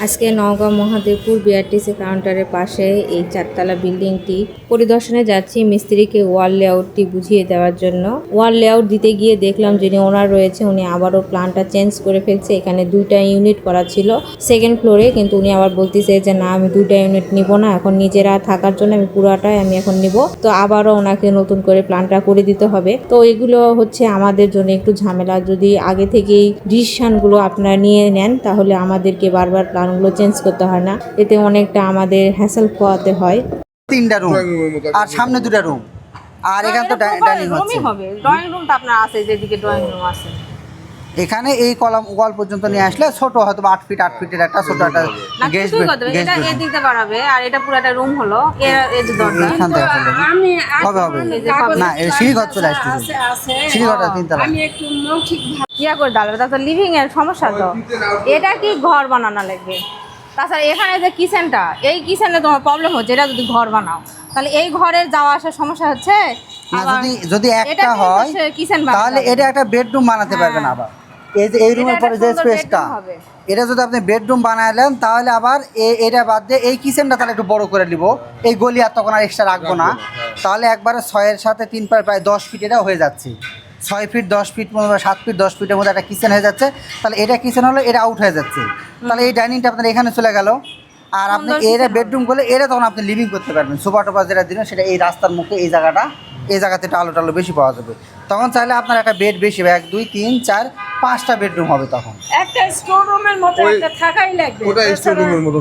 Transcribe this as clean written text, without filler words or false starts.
আজকে নওগাঁ মহাদেবপুর বিআরটিসি কাউন্টারের পাশে এই চারতলা বিল্ডিংটি পরিদর্শনে যাচ্ছি মিস্ত্রিকে ওয়াল লেআউটটি বুঝিয়ে দেওয়ার জন্য। ওয়াল লেআউট দিতে গিয়ে দেখলাম যিনি ওনার রয়েছে উনি আবারও প্ল্যানটা চেঞ্জ করে ফেলছে। এখানে 2টা ইউনিট করা ছিল সেকেন্ড ফ্লোরে, কিন্তু উনি আবার বলতেছে যে না আমি 2টা ইউনিট নিব না, এখন নিজেরা থাকার জন্য আমি পুরাটাই আমি এখন নিব। তো আবারও ওনাকে নতুন করে প্ল্যানটা করে দিতে হবে। তো এগুলো হচ্ছে আমাদের জন্য একটু ঝামেলা। যদি আগে থেকেই ডিসিশনগুলো আপনারা নিয়ে নেন তাহলে আমাদেরকে বারবার প্ল্যানগুলো চেঞ্জ করতে হয় না, এতে অনেকটা আমাদের হ্যাসেল পোয়াতে হয়। 3টা রুম আর সামনে 2টা রুম আর এখানে তো ডাইনিং হচ্ছে। ড্রয়িং রুম তো আপনার আছে, যেদিকে ড্রয়িং রুম আছে এখানে এই কলাম ওয়াল পর্যন্ত নিয়ে আসলে ছোট হয়তো 8 ফিটের একটা ছোট একটা গেস্ট এটা এই দিকতে বাড়াবে আর এটা পুরোটা রুম হলো এই যে দরজা এখান থেকে আসলে হবে না এই সিঁড়ি ঘর চলে আসতেছে, সিঁড়ি ঘরটা 3তলা। আমি একটু মৌখিক ইয়া করে দাঁড়াবে, তাছাড়া লিভিং এর সমস্যা তো এটা কি ঘর বানানো লাগবে। তাছাড়া এখানে যে কিচেনটা, এই কিচেনে তোমার প্রবলেম হচ্ছে, এটা যদি ঘর বানাও তাহলে এই ঘরের যাওয়া আসার সমস্যা হচ্ছে। না যদি একটা হয় তাহলে এটা একটা বেডরুম বানাতে পারবেন। আবার এই যে এই রুমের পরে যে স্পেসটা, এটা যদি আপনি বেডরুম বানাইলেন তাহলে আবার এটা বাদ দিয়ে এই কিচেনটা তাহলে একটু বড় করে নিব। এই গলি আর তখন আর এক্সট্রা রাখবো না, তাহলে একবারে 6-এর সাথে 3 প্রায় 10 ফিট এটা হয়ে যাচ্ছে। 6 ফিট 10 ফিট 7 ফিট 10 ফিটের মধ্যে একটা কিচেন হয়ে যাচ্ছে। তাহলে এটা কিচেন হলো, এটা আউট হয়ে যাচ্ছে। তাহলে এই ডাইনিংটা আপনার এখানে চলে গেল। আর আপনি এটা বেডরুম করলে এটা তখন আপনি লিভিং করতে পারবেন। সোফা টোফা যেটা দিবেন সেটা এই রাস্তার মুখে এই জায়গাতে একটু আলো টালো বেশি পাওয়া যাবে। তখন চাইলে আপনার একটা বেড বেশি হবে, 1 2 3 4 5টা বেডরুম হবে তখন। একটা স্টোর রুমের মতো একটা থাকাই লাগবে। ওটা স্টোর রুমের মতো।